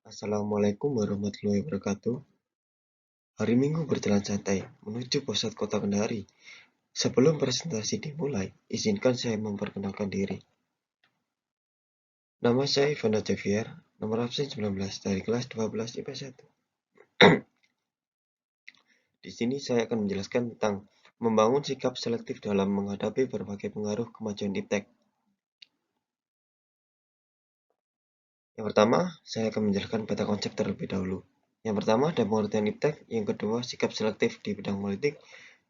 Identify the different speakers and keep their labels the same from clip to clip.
Speaker 1: Assalamualaikum warahmatullahi wabarakatuh. Hari Minggu berjalan santai menuju pusat kota Kendari. Sebelum presentasi dimulai, izinkan saya memperkenalkan diri. Nama saya Ivana Javier, nomor absen 19 dari kelas 12 IPA 1. Di sini saya akan menjelaskan tentang membangun sikap selektif dalam menghadapi berbagai pengaruh kemajuan iptek. Yang pertama, saya akan menjelaskan peta konsep terlebih dahulu. Yang pertama ada pengertian iptek, yang kedua sikap selektif di bidang politik,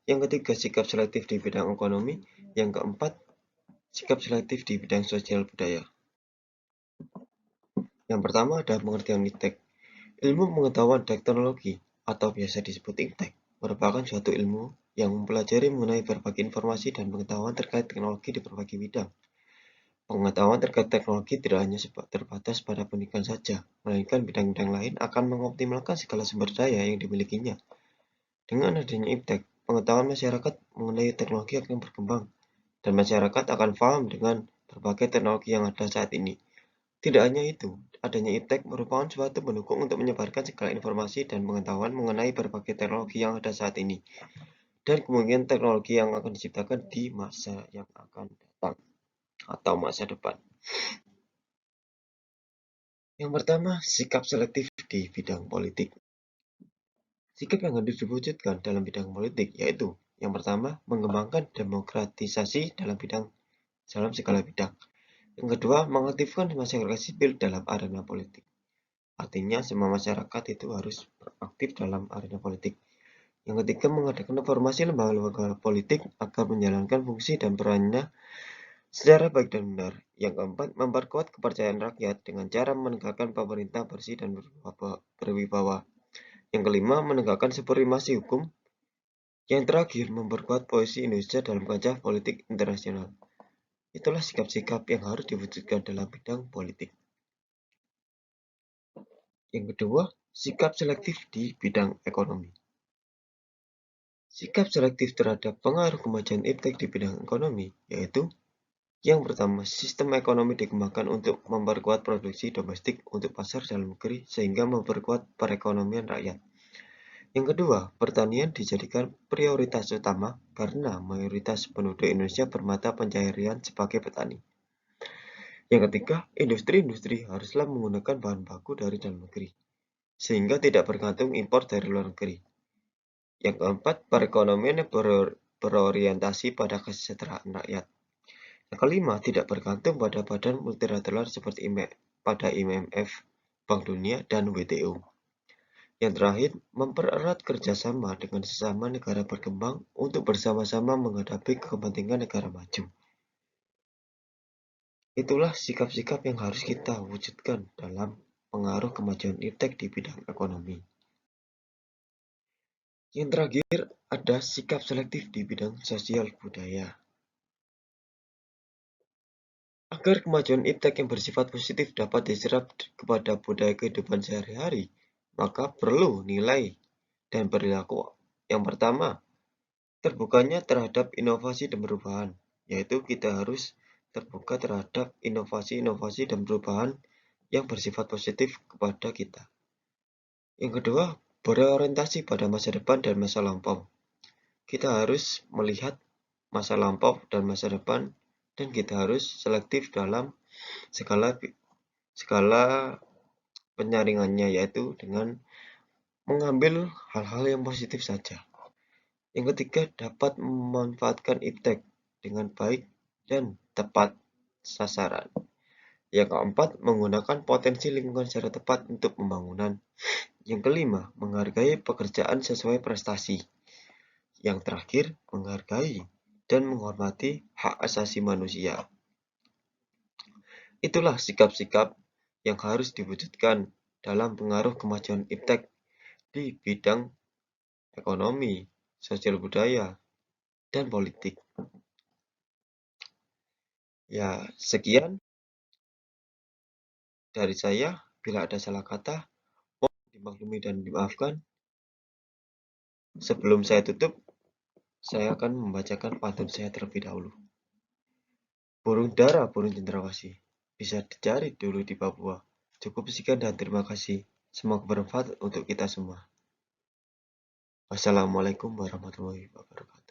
Speaker 1: yang ketiga sikap selektif di bidang ekonomi, yang keempat sikap selektif di bidang sosial budaya. Yang pertama ada pengertian iptek. Ilmu pengetahuan teknologi atau biasa disebut iptek merupakan suatu ilmu yang mempelajari mengenai berbagai informasi dan pengetahuan terkait teknologi di berbagai bidang. Pengetahuan terkait teknologi tidak hanya terbatas pada pendidikan saja, melainkan bidang-bidang lain akan mengoptimalkan segala sumber daya yang dimilikinya. Dengan adanya iptek, pengetahuan masyarakat mengenai teknologi akan berkembang, dan masyarakat akan paham dengan berbagai teknologi yang ada saat ini. Tidak hanya itu, adanya iptek merupakan suatu pendukung untuk menyebarkan segala informasi dan pengetahuan mengenai berbagai teknologi yang ada saat ini, dan kemungkinan teknologi yang akan diciptakan di masa yang akan datang atau masa depan. Yang pertama, sikap selektif di bidang politik. Sikap yang harus diwujudkan dalam bidang politik yaitu, yang pertama, mengembangkan demokratisasi dalam segala bidang. Yang kedua, mengaktifkan masyarakat sipil dalam arena politik. Artinya, semua masyarakat itu harus beraktif dalam arena politik. Yang ketiga, mengadakan reformasi lembaga-lembaga politik agar menjalankan fungsi dan perannya secara baik dan benar. Yang keempat, memperkuat kepercayaan rakyat dengan cara menegakkan pemerintah bersih dan berwibawa. Yang kelima, menegakkan supremasi hukum. Yang terakhir, memperkuat posisi Indonesia dalam kancah politik internasional. Itulah sikap-sikap yang harus diwujudkan dalam bidang politik. Yang kedua, sikap selektif di bidang ekonomi. Sikap selektif terhadap pengaruh kemajuan iptek di bidang ekonomi, yaitu yang pertama, sistem ekonomi dikembangkan untuk memperkuat produksi domestik untuk pasar dalam negeri sehingga memperkuat perekonomian rakyat. Yang kedua, pertanian dijadikan prioritas utama karena mayoritas penduduk Indonesia bermata pencaharian sebagai petani. Yang ketiga, industri-industri haruslah menggunakan bahan baku dari dalam negeri, sehingga tidak bergantung impor dari luar negeri. Yang keempat, perekonomian yang berorientasi pada kesejahteraan rakyat. Yang kelima, tidak bergantung pada badan multilateral seperti IMF, Bank Dunia, dan WTO. Yang terakhir, mempererat kerjasama dengan sesama negara berkembang untuk bersama-sama menghadapi kepentingan negara maju. Itulah sikap-sikap yang harus kita wujudkan dalam pengaruh kemajuan iptek di bidang ekonomi. Yang terakhir, ada sikap selektif di bidang sosial budaya. Agar kemajuan iptek yang bersifat positif dapat diserap kepada budaya kehidupan sehari-hari, maka perlu nilai dan perilaku. Yang pertama, terbukanya terhadap inovasi dan perubahan, yaitu kita harus terbuka terhadap inovasi-inovasi dan perubahan yang bersifat positif kepada kita. Yang kedua, berorientasi pada masa depan dan masa lampau. Kita harus melihat masa lampau dan masa depan, dan kita harus selektif dalam skala penyaringannya, yaitu dengan mengambil hal-hal yang positif saja. Yang ketiga, dapat memanfaatkan iptek dengan baik dan tepat sasaran. Yang keempat, menggunakan potensi lingkungan secara tepat untuk pembangunan. Yang kelima, menghargai pekerjaan sesuai prestasi. Yang terakhir, menghargai dan menghormati hak asasi manusia. Itulah sikap-sikap yang harus diwujudkan dalam pengaruh kemajuan iptek di bidang ekonomi, sosial budaya, dan politik. Ya, sekian dari saya. Bila ada salah kata, mohon dimaklumi dan dimaafkan. Sebelum saya tutup, saya akan membacakan pantun saya terlebih dahulu. Burung dara, burung cendrawasih, bisa dicari dulu di Papua. Cukup sekian dan terima kasih. Semoga bermanfaat untuk kita semua. Wassalamualaikum warahmatullahi wabarakatuh.